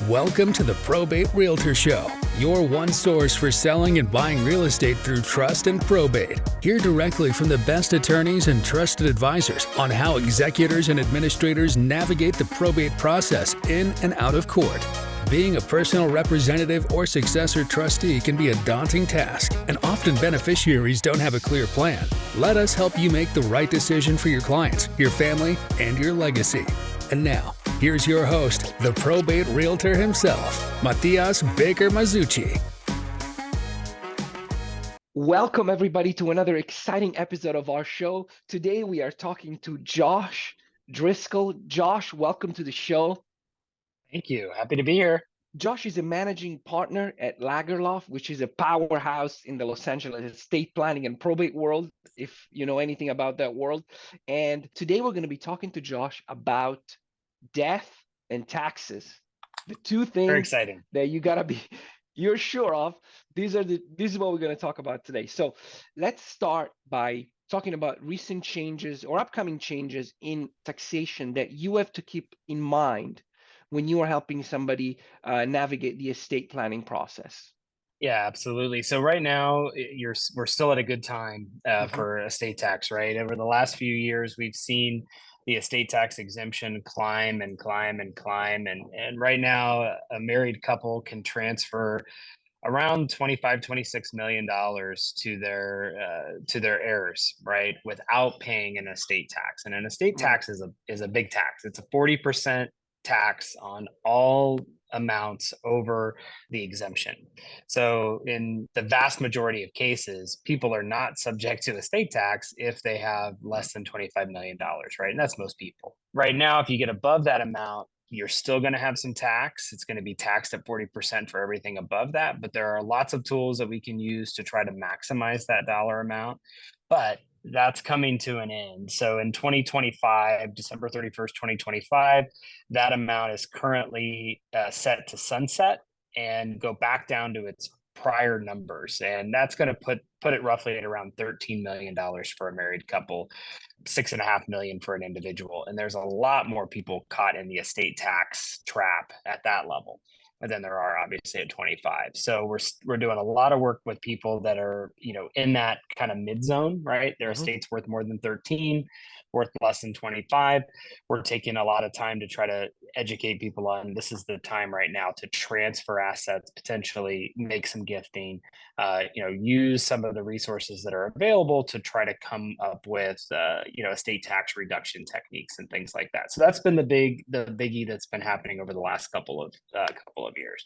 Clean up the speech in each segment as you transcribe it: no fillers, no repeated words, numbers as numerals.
Welcome to the Probate Realtor Show, your one source for selling and buying real estate through trust and probate. Hear directly from the best attorneys and trusted advisors on how executors and administrators navigate the probate process in and out of court. Being a personal representative or successor trustee can be a daunting task, and often beneficiaries don't have a clear plan. Let us help you make the right decision for your clients, your family, and your legacy. And now, here's your host, the probate realtor himself, Matias Baker Masucci. Welcome, everybody, to another exciting episode of our show. Today, we are talking to Josh Driskell. Josh, welcome to the show. Thank you. Happy to be here. Josh is a managing partner at Lagerlof, which is a powerhouse in the Los Angeles estate planning and probate world, if you know anything about that world. And today we're going to be talking to Josh about death and taxes, the two things Very exciting that you're sure of. This is what we're going to talk about today. So let's start by talking about recent changes or upcoming changes in taxation that you have to keep in mind when you are helping somebody navigate the estate planning process. Yeah, absolutely. So right now, we're still at a good time for estate tax, right? Over the last few years, we've seen the estate tax exemption climb and climb and climb. And right now, a married couple can transfer around $26 million to their heirs, right, without paying an estate tax. And an estate tax is a big tax. It's a 40% tax on all amounts over the exemption. So in the vast majority of cases, people are not subject to estate tax if they have less than $25 million, right? And that's most people. Right now, if you get above that amount, you're still going to have some tax. It's going to be taxed at 40% for everything above that. But there are lots of tools that we can use to try to maximize that dollar amount. But that's coming to an end. So in 2025, December 31st, 2025, that amount is currently set to sunset and go back down to its prior numbers. And that's going to put it roughly at around $13 million for a married couple, $6.5 million for an individual. And there's a lot more people caught in the estate tax trap at that level than there are obviously at 25. So we're doing a lot of work with people that are, in that kind of mid zone, right? Their estate's worth more than 13, worth less than 25. We're taking a lot of time to try to educate people on this is the time right now to transfer assets, potentially make some gifting, use some of the resources that are available to try to come up with, estate tax reduction techniques and things like that. So that's been the biggie that's been happening over the last couple of years.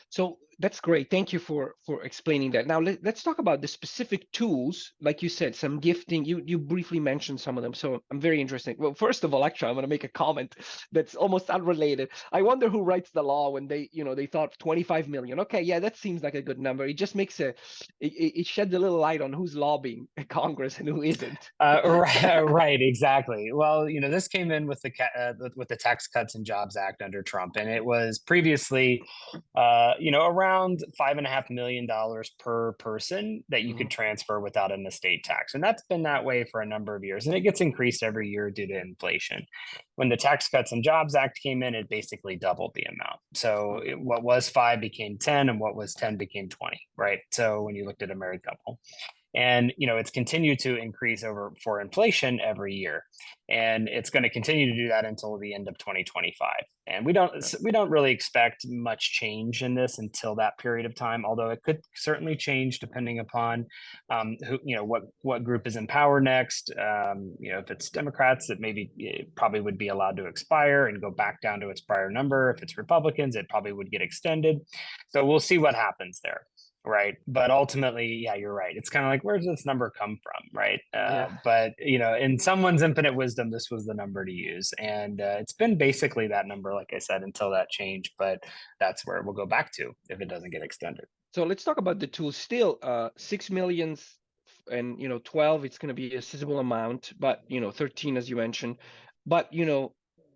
So that's great. Thank you for explaining that. Now let's talk about the specific tools, like you said, some gifting. You briefly mentioned some of them, so I'm very interested. Well, first of all, actually, I'm going to make a comment that's almost unrelated. I wonder who writes the law when they thought 25 million. Okay, yeah, that seems like a good number. It just makes it sheds a little light on who's lobbying Congress and who isn't. Right, exactly. Well, this came in with the Tax Cuts and Jobs Act under Trump, and it was previously around $5.5 million per person that you could transfer without an estate tax. And that's been that way for a number of years. And it gets increased every year due to inflation. When the Tax Cuts and Jobs Act came in, it basically doubled the amount. So what was 5 became 10, and what was 10 became 20, right? So when you looked at a married couple. And it's continued to increase for inflation every year, and it's going to continue to do that until the end of 2025. And we don't really expect much change in this until that period of time. Although it could certainly change depending upon what group is in power next. If it's Democrats, it probably would be allowed to expire and go back down to its prior number. If it's Republicans, it probably would get extended. So we'll see what happens there. Right. But ultimately, yeah, you're right. It's kind of like, where does this number come from? Right. But, in someone's infinite wisdom, this was the number to use. And it's been basically that number, like I said, until that change. But that's where we'll go back to if it doesn't get extended. So let's talk about the tools. Still, 6 million and 12, it's going to be a sizable amount, but 13, as you mentioned. But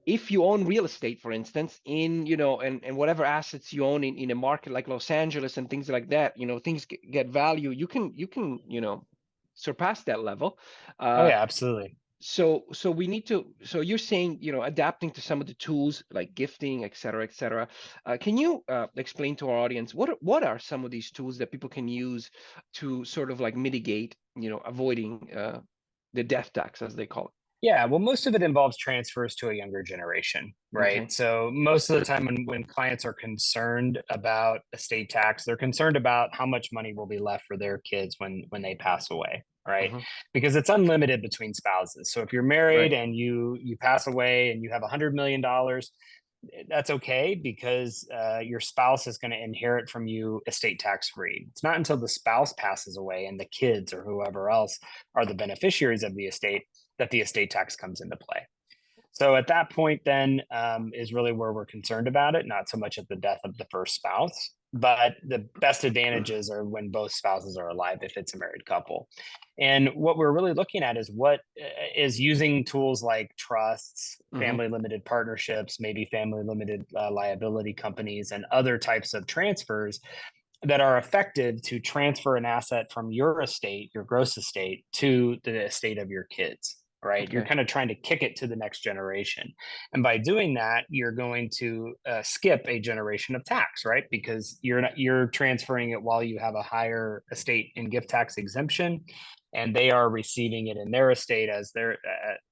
if you own real estate, for instance, in and whatever assets you own in a market like Los Angeles and things like that, things get value. You can surpass that level. Oh yeah, absolutely. So we need to, so you're saying, adapting to some of the tools like gifting, et cetera, et cetera. Can you explain to our audience what are some of these tools that people can use to sort of like mitigate, avoiding the death tax, as they call it? Yeah, well, most of it involves transfers to a younger generation, right? Okay. So most of the time when clients are concerned about estate tax, they're concerned about how much money will be left for their kids when they pass away, right? Hmm. Because it's unlimited between spouses. So if you're Right. married and you pass away and you have $100 million, that's okay because your spouse is going to inherit from you estate tax free. It's not until the spouse passes away and the kids or whoever else are the beneficiaries of the estate that the estate tax comes into play. So at that point, then is really where we're concerned about it, not so much at the death of the first spouse, but the best advantages are when both spouses are alive if it's a married couple. And what we're really looking at is what is using tools like trusts, Hmm. family limited partnerships, maybe family limited liability companies, and other types of transfers that are effective to transfer an asset from your estate, your gross estate, to the estate of your kids, right? You're Okay. kind of trying to kick it to the next generation. And by doing that, you're going to skip a generation of tax, right? Because you're transferring it while you have a higher estate and gift tax exemption, and they are receiving it in their estate as their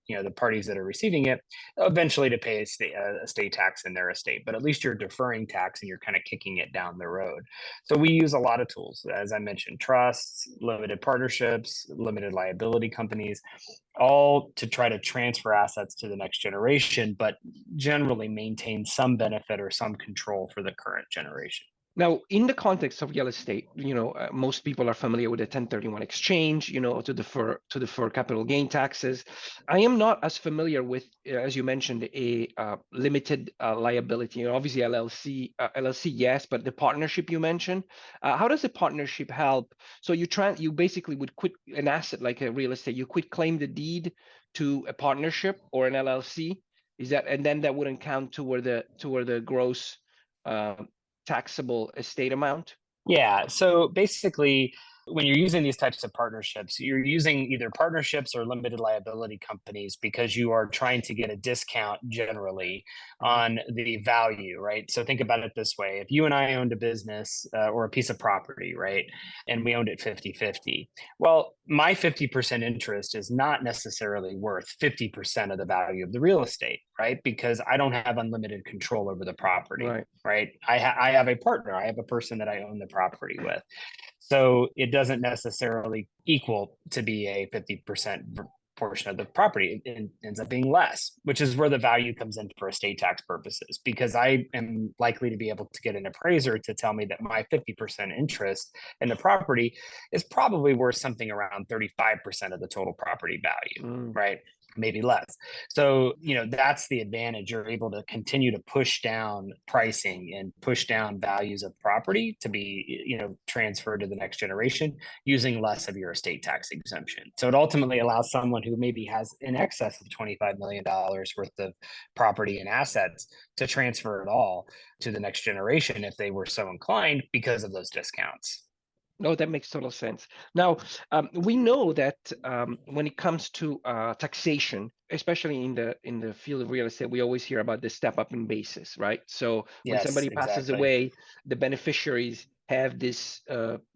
the parties that are receiving it eventually to pay a state tax in their estate, but at least you're deferring tax and you're kind of kicking it down the road. So we use a lot of tools, as I mentioned, trusts, limited partnerships, limited liability companies, all to try to transfer assets to the next generation, but generally maintain some benefit or some control for the current generation. Now, in the context of real estate, most people are familiar with the 1031 exchange, to defer capital gain taxes. I am not as familiar with, as you mentioned, a limited liability. Obviously, LLC, yes, but the partnership you mentioned, how does the partnership help? So you basically would quit an asset like a real estate, you quit claim the deed to a partnership or an LLC. Is that, and then that wouldn't count toward the gross taxable estate amount? Yeah. So basically, when you're using these types of partnerships, you're using either partnerships or limited liability companies because you are trying to get a discount generally Mhm. on the value, right? So think about it this way. If you and I owned a business or a piece of property, right, and we owned it 50-50, well, my 50% interest is not necessarily worth 50% of the value of the real estate, right? Because I don't have unlimited control over the property, Right. right? I have a partner, I have a person that I own the property with. So it doesn't necessarily equal to be a 50% portion of the property. It ends up being less, which is where the value comes in for estate tax purposes, because I am likely to be able to get an appraiser to tell me that my 50% interest in the property is probably worth something around 35% of the total property value, Mm. right? Maybe less. So, that's the advantage. You're able to continue to push down pricing and push down values of property to be, transferred to the next generation using less of your estate tax exemption. So it ultimately allows someone who maybe has in excess of $25 million worth of property and assets to transfer it all to the next generation if they were so inclined because of those discounts. No, that makes total sense. Now, we know that when it comes to taxation, especially in the field of real estate, we always hear about the step up in basis, right? So when Yes, somebody passes exactly. away, the beneficiaries have this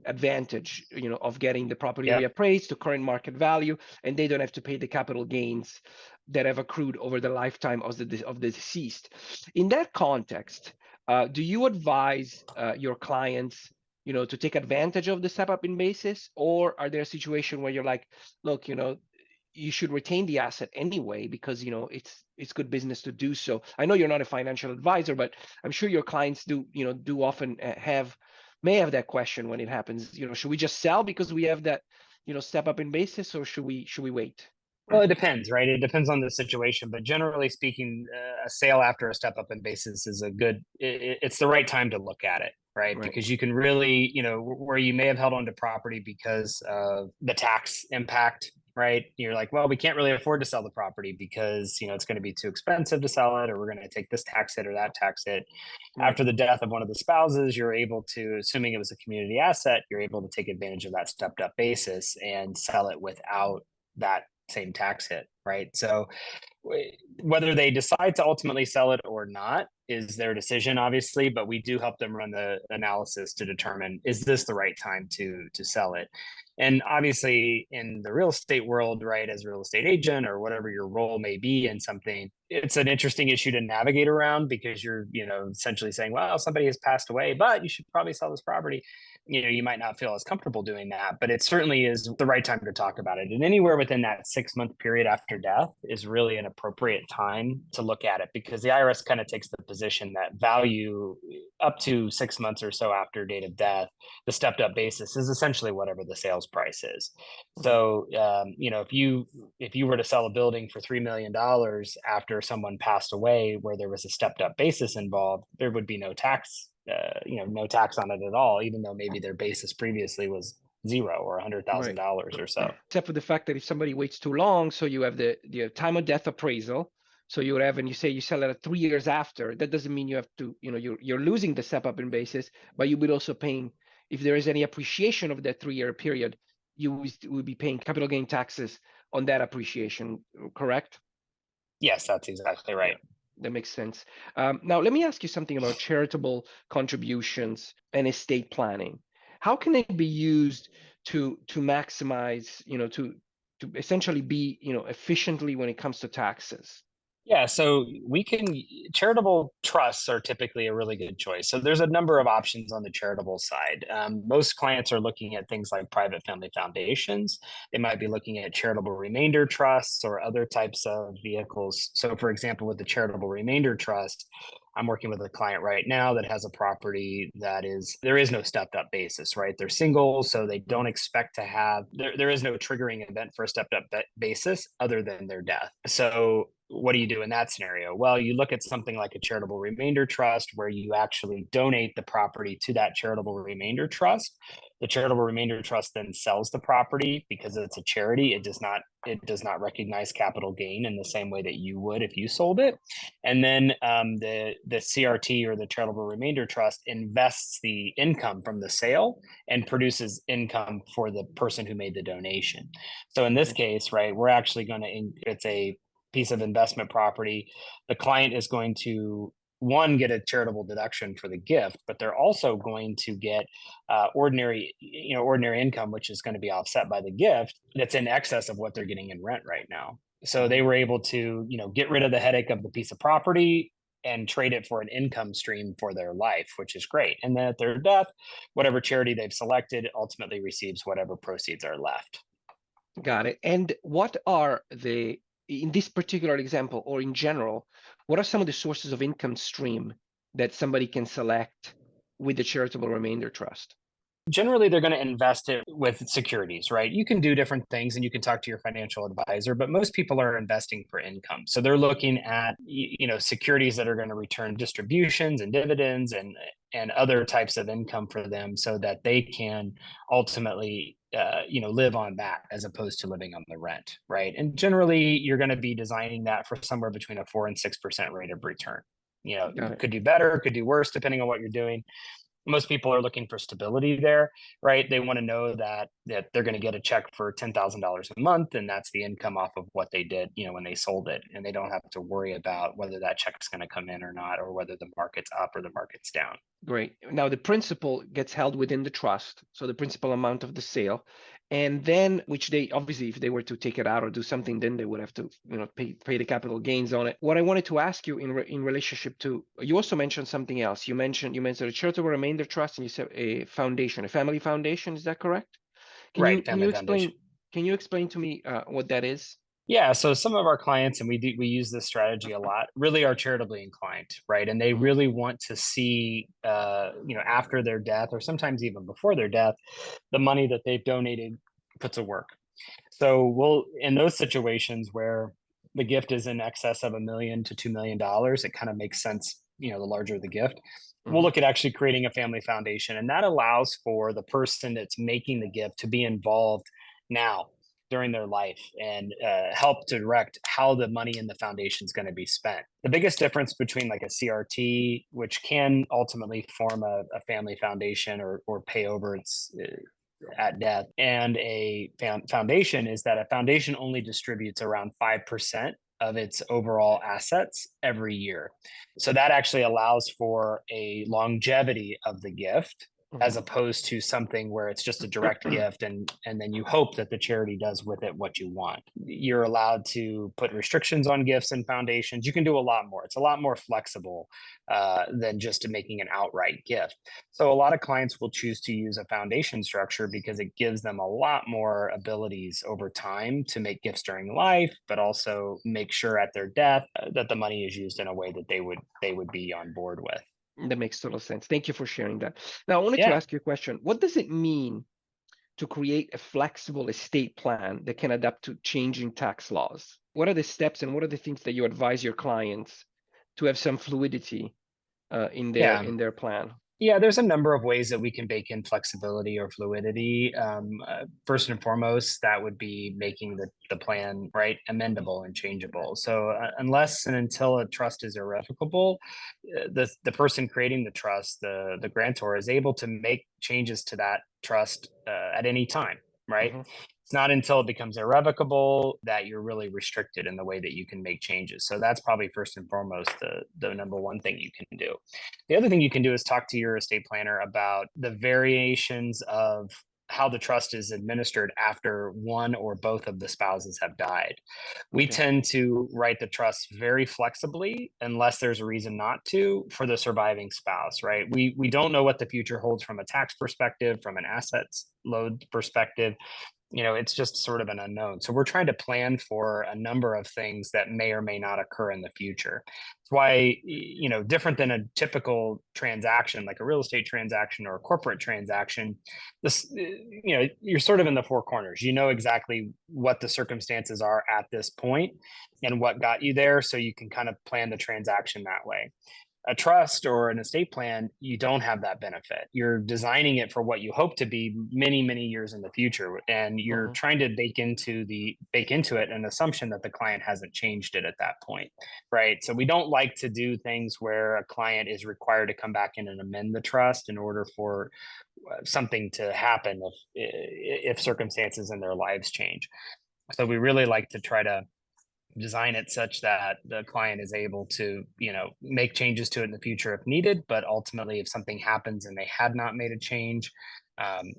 advantage, of getting the property Yep. reappraised to current market value, and they don't have to pay the capital gains that have accrued over the lifetime of the deceased. In that context, do you advise your clients, to take advantage of the step up in basis? Or are there a situation where you're like, look, you should retain the asset anyway because it's good business to do so? I know you're not a financial advisor, but I'm sure your clients do often may have that question when it happens. Should we just sell because we have that step up in basis, or should we wait? Well, it depends, right? It depends on the situation, but generally speaking, a sale after a step up in basis is it's the right time to look at it, right? Right. Because you can really, where you may have held on to property because of the tax impact, right? You're like, well, we can't really afford to sell the property because, it's going to be too expensive to sell it, or we're going to take this tax hit or that tax hit. Right. After the death of one of the spouses, you're able to, assuming it was a community asset, you're able to take advantage of that stepped up basis and sell it without that same tax hit. right? So whether they decide to ultimately sell it or not is their decision, obviously, but we do help them run the analysis to determine, is this the right time to sell it? And obviously in the real estate world, right, as a real estate agent or whatever your role may be in something, it's an interesting issue to navigate around, because you're, essentially saying, well, somebody has passed away, but you should probably sell this property. You might not feel as comfortable doing that, but it certainly is the right time to talk about it. And anywhere within that 6-month period after death is really an appropriate time to look at it, because the IRS kind of takes the position that value up to 6 months or so after date of death, the stepped up basis is essentially whatever the sales price is. So, if you were to sell a building for $3 million after someone passed away, where there was a stepped up basis involved, there would be no tax no tax on it at all, even though maybe their basis previously was $0 or $100,000 or so. Except for the fact that if somebody waits too long, so you have the time of death appraisal. So you would have, and you say you sell it at 3 years after, that doesn't mean you have to, you're losing the step up in basis, but you would also paying, if there is any appreciation of that 3-year period, you would be paying capital gain taxes on that appreciation, correct? Yes, that's exactly right. That makes sense. Now, let me ask you something about charitable contributions and estate planning. How can it be used to maximize, to essentially be, efficiently when it comes to taxes? Yeah, so charitable trusts are typically a really good choice. So there's a number of options on the charitable side. Most clients are looking at things like private family foundations. They might be looking at charitable remainder trusts or other types of vehicles. So for example, with the charitable remainder trust, I'm working with a client right now that has a property there is no stepped up basis, right? They're single, so they don't expect to have, there is no triggering event for a stepped up basis other than their death. So what do you do in that scenario? Well, you look at something like a charitable remainder trust, where you actually donate the property to that charitable remainder trust. The charitable remainder trust then sells the property because it's a charity. It does not recognize capital gain in the same way that you would if you sold it. And then the CRT, or the charitable remainder trust, invests the income from the sale and produces income for the person who made the donation. So in this case, right, we're actually going to, it's a piece of investment property. The client is going to, one, get a charitable deduction for the gift, but they're also going to get ordinary income, which is going to be offset by the gift, that's in excess of what they're getting in rent right now. So they were able to, get rid of the headache of the piece of property and trade it for an income stream for their life, which is great. And then at their death, whatever charity they've selected ultimately receives whatever proceeds are left. Got it. And what are in this particular example, or in general, what are some of the sources of income stream that somebody can select with the charitable remainder trust? Generally, they're going to invest it with securities, right? You can do different things and you can talk to your financial advisor, but most people are investing for income. So they're looking at, securities that are going to return distributions and dividends and other types of income for them, so that they can ultimately, live on that as opposed to living on the rent, right? And generally, you're going to be designing that for somewhere between a 4 and 6% rate of return. Could do better, could do worse, depending on what you're doing. Most people are looking for stability there, right? They want to know that they're going to get a check for $10,000 a month, and that's the income off of what they did, when they sold it, and they don't have to worry about whether that check's going to come in or not, or whether the market's up or the market's down. Great. Now the principal gets held within the trust, so the principal amount of the sale, and then, which they obviously, if they were to take it out or do something, then they would have to, pay the capital gains on it. What I wanted to ask you in relationship to, you also mentioned something else. You mentioned a charitable remainder trust, and you said a foundation, a family foundation. Is that correct? Can you explain to me what that is? Yeah, so some of our clients, and we use this strategy a lot, really are charitably inclined, right? And they really want to see, after their death, or sometimes even before their death, the money that they've donated put to work. So in those situations where the gift is in excess of $1 million to $2 million, it kind of makes sense, the larger the gift. We'll look at actually creating a family foundation, and that allows for the person that's making the gift to be involved now during their life and help to direct how the money in the foundation is going to be spent. The biggest difference between like a CRT, which can ultimately form a family foundation or pay over its at death, and a foundation is that a foundation only distributes around 5% of its overall assets every year. So that actually allows for a longevity of the gift, as opposed to something where it's just a direct gift and then you hope that the charity does with it what you want. You're allowed to put restrictions on gifts and foundations. You can do a lot more. It's a lot more flexible than just making an outright gift. So a lot of clients will choose to use a foundation structure because it gives them a lot more abilities over time to make gifts during life, but also make sure at their death that the money is used in a way that they would be on board with. That makes total sense. Thank you for sharing that. Now, I wanted to Yeah. ask you a question. What does it mean to create a flexible estate plan that can adapt to changing tax laws? What are the steps and what are the things that you advise your clients to have some fluidity in their plan? Yeah, there's a number of ways that we can bake in flexibility or fluidity. First and foremost, that would be making the plan, right, amendable and changeable. So unless and until a trust is irrevocable, the person creating the trust, the grantor, is able to make changes to that trust at any time, right? It's not until it becomes irrevocable that you're really restricted in the way that you can make changes. So that's probably first and foremost the number one thing you can do. The other thing you can do is talk to your estate planner about the variations of how the trust is administered after one or both of the spouses have died. We tend to write the trust very flexibly unless there's a reason not to for the surviving spouse, right? We don't know what the future holds from a tax perspective, from an assets load perspective. It's just sort of an unknown. So we're trying to plan for a number of things that may or may not occur in the future. That's why, different than a typical transaction, like a real estate transaction or a corporate transaction, you're sort of in the four corners. You know exactly what the circumstances are at this point and what got you there. So you can kind of plan the transaction that way. A trust or an estate plan, you don't have that benefit. You're designing it for what you hope to be many, many years in the future. And you're trying to bake into it an assumption that the client hasn't changed it at that point, right? So we don't like to do things where a client is required to come back in and amend the trust in order for something to happen if circumstances in their lives change. So we really like to try to design it such that the client is able to, make changes to it in the future if needed. But ultimately, if something happens and they had not made a change,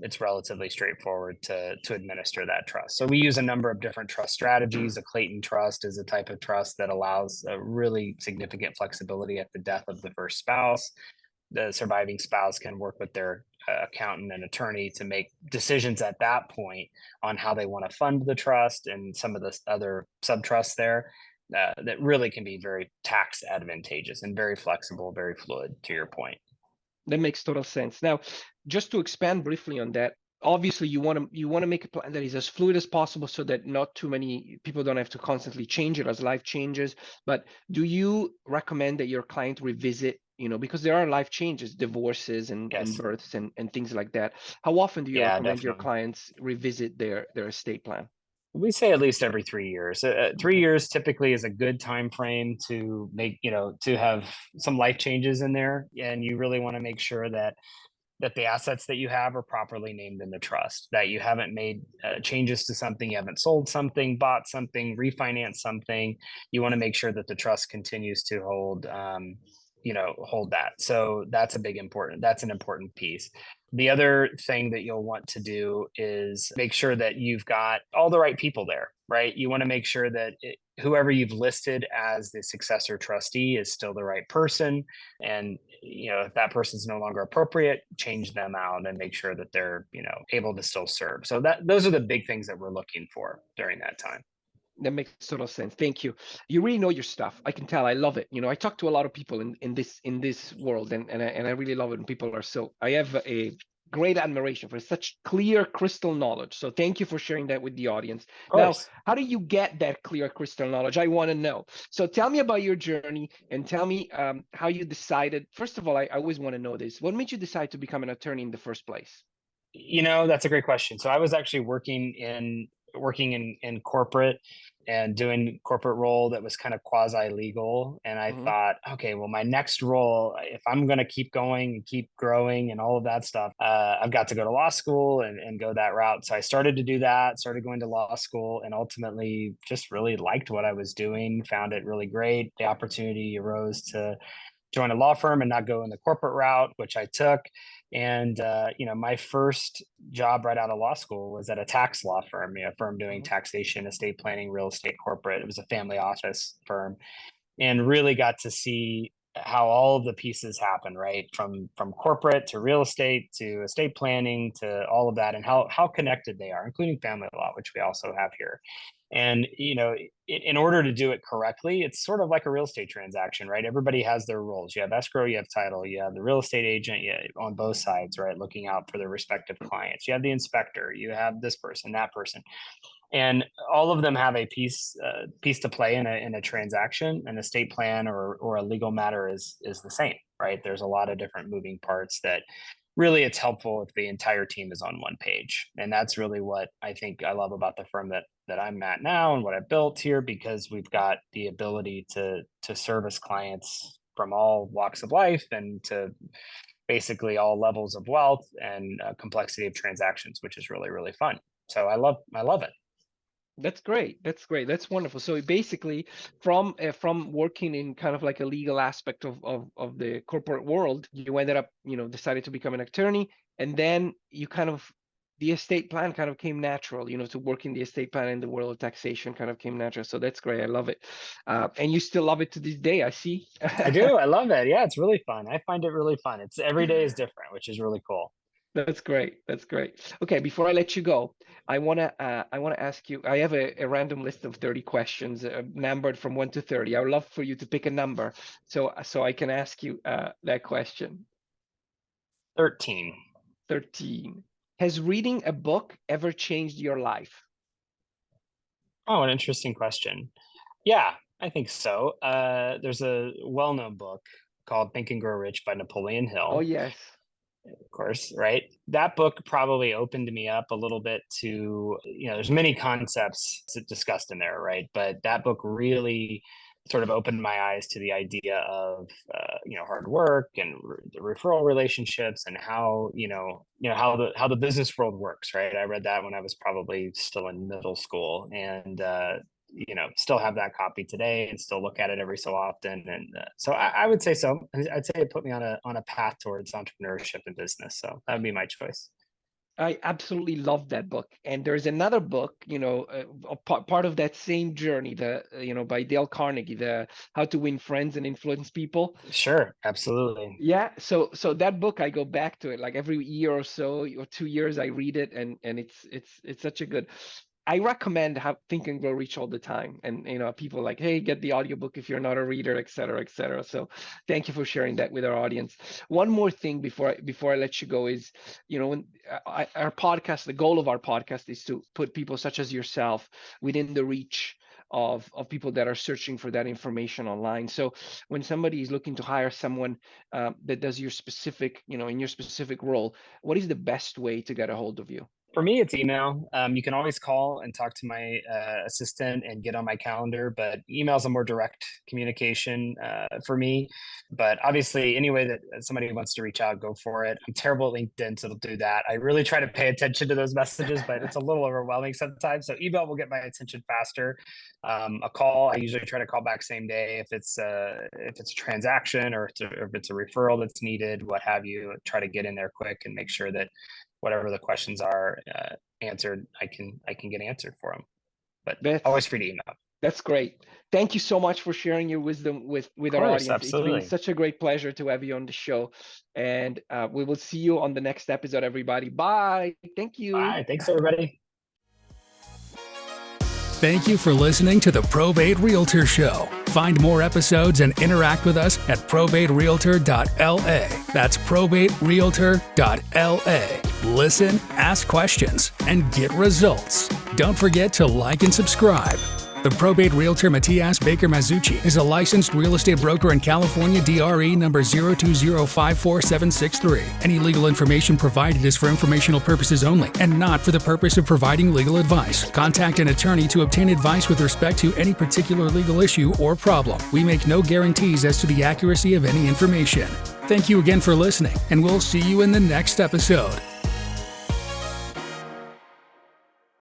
it's relatively straightforward to administer that trust. So we use a number of different trust strategies. A Clayton trust is a type of trust that allows a really significant flexibility at the death of the first spouse. The surviving spouse can work with their accountant and attorney to make decisions at that point on how they want to fund the trust and some of the other sub trusts there that really can be very tax advantageous and very flexible, very fluid, to your point. That makes total sense. Now, just to expand briefly on that, obviously you want to make a plan that is as fluid as possible so that not too many people don't have to constantly change it as life changes. But do you recommend that your client revisit, because there are life changes, divorces and births and things like that? How often do you recommend your clients revisit their estate plan? We say at least every 3 years. 3 years typically is a good time frame to make, to have some life changes in there. And you really want to make sure that the assets that you have are properly named in the trust, that you haven't made changes to something, you haven't sold something, bought something, refinanced something. You want to make sure that the trust continues to hold that. So that's an important piece. The other thing that you'll want to do is make sure that you've got all the right people there, right? You want to make sure that whoever you've listed as the successor trustee is still the right person. And, if that person's no longer appropriate, change them out and make sure that they're, able to still serve. So those are the big things that we're looking for during that time. That makes total sense. Thank you. You really know your stuff. I can tell. I love it. I talk to a lot of people in this world, and I really love it when people are so. I have a great admiration for such clear crystal knowledge. So thank you for sharing that with the audience. Now, how do you get that clear crystal knowledge? I want to know. So tell me about your journey and tell me how you decided. First of all, I always want to know this. What made you decide to become an attorney in the first place? That's a great question. So I was actually working in corporate and doing corporate role that was kind of quasi legal. And I thought, okay, well, my next role, if I'm going to keep going and keep growing and all of that stuff, I've got to go to law school and go that route. So I started to do that, started going to law school, and ultimately just really liked what I was doing, found it really great. The opportunity arose to join a law firm and not go in the corporate route, which I took. And, my first job right out of law school was at a tax law firm, a firm doing taxation, estate planning, real estate, corporate. It was a family office firm, and really got to see how all of the pieces happen, right? From corporate to real estate to estate planning to all of that, and how connected they are, including family law, which we also have here. And, in order to do it correctly, it's sort of like a real estate transaction, right? Everybody has their roles. You have escrow, you have title, you have the real estate agent, on both sides, right? Looking out for their respective clients. You have the inspector, you have this person, that person, and all of them have a piece to play in a transaction. An estate plan or a legal matter is the same, right? There's a lot of different moving parts that really it's helpful if the entire team is on one page. And that's really what I think I love about the firm that I'm at now and what I built here, because we've got the ability to service clients from all walks of life and to basically all levels of wealth and complexity of transactions, which is really, really fun. So I love it. That's great. That's great. That's wonderful. So basically, from working in kind of like a legal aspect of the corporate world, you ended up, decided to become an attorney, and then you kind of, the estate plan kind of came natural, to work in the estate plan in the world of taxation kind of came natural. So that's great. I love it. And you still love it to this day, I see. I do. I love it. Yeah, it's really fun. I find it really fun. It's every day is different, which is really cool. That's great. That's great. Okay, before I let you go, I wanna ask you. I have a random list of 30 questions, numbered from 1 to 30. I would love for you to pick a number, so I can ask you that question. 13. 13. Has reading a book ever changed your life? Oh, an interesting question. Yeah, I think so. There's a well-known book called Think and Grow Rich by Napoleon Hill. Oh yes. Of course, right? That book probably opened me up a little bit to, there's many concepts discussed in there, right? But that book really sort of opened my eyes to the idea of, hard work and the referral relationships and how, how the business world works, right? I read that when I was probably still in middle school, and still have that copy today and still look at it every so often. And so I would say so. I'd say it put me on a path towards entrepreneurship and business. So that would be my choice. I absolutely love that book. And there's another book, part of that same journey, by Dale Carnegie, the How to Win Friends and Influence People. Sure, absolutely. Yeah. So that book, I go back to it like every year or so, or 2 years, I read it, and it's such a good. I recommend Think and Grow Rich all the time. And, people like, hey, get the audiobook if you're not a reader, et cetera, et cetera. So thank you for sharing that with our audience. One more thing before I let you go is, when our podcast, the goal of our podcast is to put people such as yourself within the reach of people that are searching for that information online. So when somebody is looking to hire someone that does your specific, in your specific role, what is the best way to get a hold of you? For me, it's email. You can always call and talk to my assistant and get on my calendar, but email is a more direct communication for me. But obviously, any way that somebody wants to reach out, go for it. I'm terrible at LinkedIn, so it'll do that. I really try to pay attention to those messages, but it's a little overwhelming sometimes. So email will get my attention faster. A call, I usually try to call back same day if it's a transaction or if it's a referral that's needed, what have you. Try to get in there quick and make sure that whatever the questions are answered, I can get answered for them. But always free to email. That's great. Thank you so much for sharing your wisdom with our audience. Absolutely. It's been such a great pleasure to have you on the show. And we will see you on the next episode, everybody. Bye. Thank you. Bye. Thanks, everybody. Thank you for listening to the Probate Realtor Show. Find more episodes and interact with us at probaterealtor.la. That's probaterealtor.la. Listen, ask questions, and get results. Don't forget to like and subscribe. The probate realtor Matias Baker Masucci is a licensed real estate broker in California, DRE number 020547763. Any legal information provided is for informational purposes only and not for the purpose of providing legal advice. Contact an attorney to obtain advice with respect to any particular legal issue or problem. We make no guarantees as to the accuracy of any information. Thank you again for listening, and we'll see you in the next episode.